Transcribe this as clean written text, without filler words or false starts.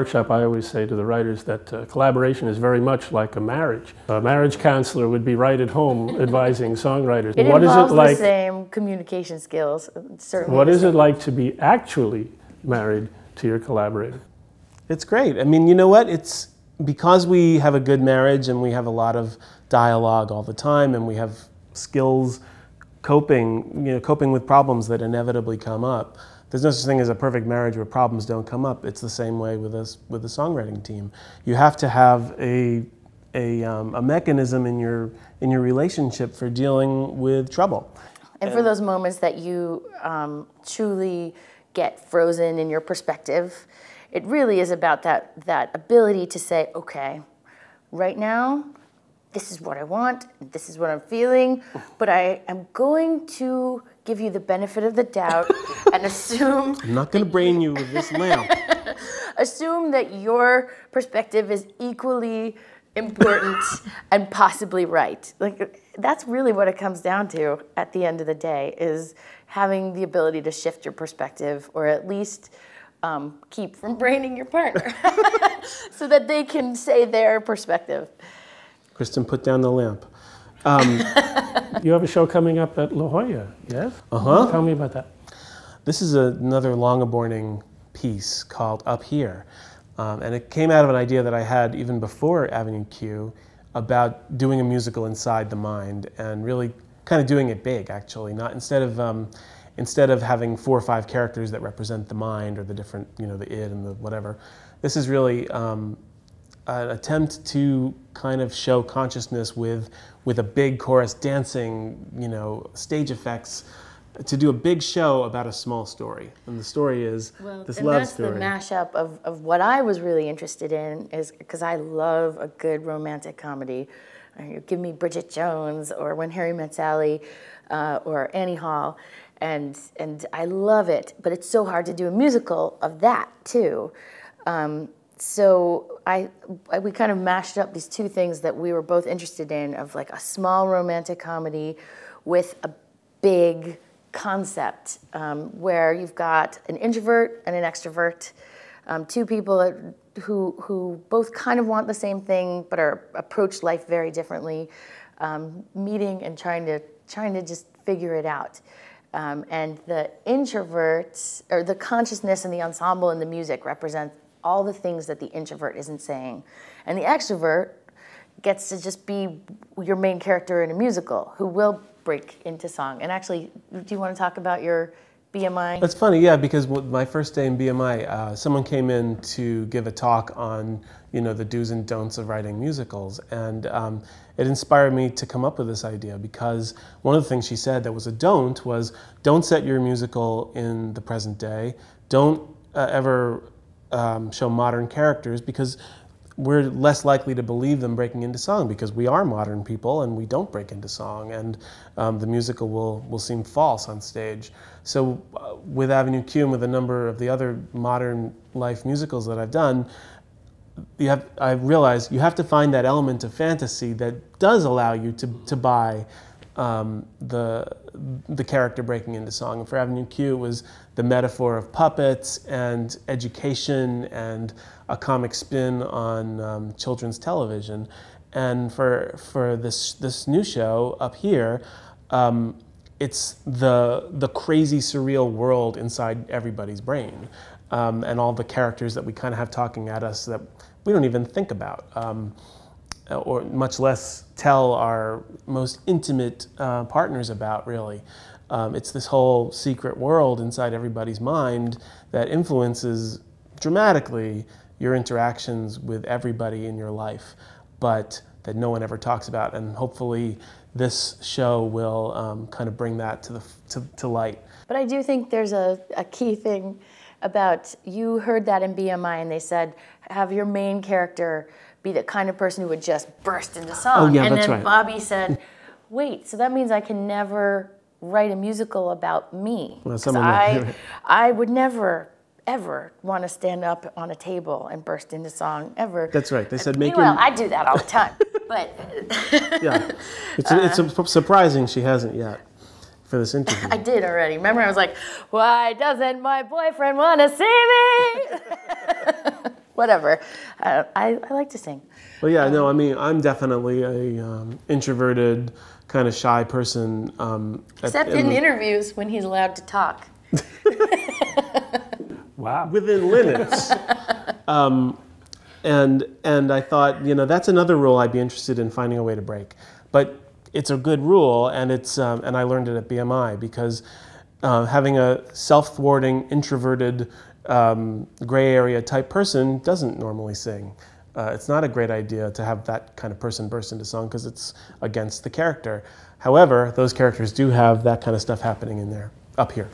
workshop, I always say to the writers that collaboration is very much like a marriage. A marriage counselor would be right at home advising songwriters. It involves the same communication skills. Certainly. What is it like to be actually married to your collaborator? It's great. I mean, you know what? It's because we have a good marriage and we have a lot of dialogue all the time, and we have skills coping with problems that inevitably come up. There's no such thing as a perfect marriage where problems don't come up. It's the same way with us, with the songwriting team. You have to have a mechanism in your relationship for dealing with trouble. And for those moments that you truly get frozen in your perspective, it really is about that ability to say, okay, right now, this is what I want, this is what I'm feeling, but I am going to give you the benefit of the doubt and assume... I'm not going to brain you with this lamp. Assume that your perspective is equally important and possibly right. Like, that's really what it comes down to at the end of the day, is having the ability to shift your perspective, or at least keep from braining your partner so that they can say their perspective. Kristen, put down the lamp. You have a show coming up at La Jolla, yes? Uh-huh. Tell me about that. This is another long-aborting piece called Up Here. And it came out of an idea that I had even before Avenue Q about doing a musical inside the mind, and really kind of doing it big, actually. Not instead of having 4 or 5 characters that represent the mind or the different, you know, the id and the whatever. This is really an attempt to kind of show consciousness with a big chorus dancing, you know, stage effects, to do a big show about a small story. And the story is this love story. And that's the mashup of what I was really interested in, is because I love a good romantic comedy. Give me Bridget Jones, or When Harry Met Sally, or Annie Hall, and I love it. But it's so hard to do a musical of that too. So we kind of mashed up these two things that we were both interested in, of like a small romantic comedy with a big concept, where you've got an introvert and an extrovert, 2 people who both kind of want the same thing but approach life very differently, meeting and trying to just figure it out. And the introverts, or the consciousness and the ensemble and the music, represent all the things that the introvert isn't saying. And the extrovert gets to just be your main character in a musical, who will break into song. And actually, do you want to talk about your BMI? That's funny, yeah, because my first day in BMI, someone came in to give a talk on, you know, the do's and don'ts of writing musicals. And it inspired me to come up with this idea, because one of the things she said that was a don't was, don't set your musical in the present day. Don't ever show modern characters, because we're less likely to believe them breaking into song, because we are modern people and we don't break into song, and the musical will seem false on stage. So with Avenue Q and with a number of the other modern life musicals that I've done, I realized you have to find that element of fantasy that does allow you to buy the character breaking into song. And for Avenue Q, it was the metaphor of puppets and education and a comic spin on children's television. And for this new show, Up Here, it's the crazy surreal world inside everybody's brain, and all the characters that we kind of have talking at us that we don't even think about, or much less tell our most intimate partners about, really. It's this whole secret world inside everybody's mind that influences dramatically your interactions with everybody in your life, but that no one ever talks about. And hopefully this show will kind of bring that to light. But I do think there's a key thing about, you heard that in BMI, and they said, have your main character be the kind of person who would just burst into song. Oh, yeah, and that's then right. Bobby said, wait, so that means I can never write a musical about me. Well, I would never, ever want to stand up on a table and burst into song, ever. That's right. They said, meanwhile, I do that all the time. But yeah, it's surprising she hasn't yet for this interview. I did already. Remember, I was like, why doesn't my boyfriend want to see me? whatever. I like to sing. Well, yeah, no, I mean, I'm definitely a introverted, kind of shy person. Except in interviews when he's allowed to talk. Wow. Within limits. And I thought, you know, that's another rule I'd be interested in finding a way to break. But it's a good rule, and it's and I learned it at BMI, because having a self-thwarting, introverted, gray area type person doesn't normally sing. It's not a great idea to have that kind of person burst into song, because it's against the character. However, those characters do have that kind of stuff happening in there, up here.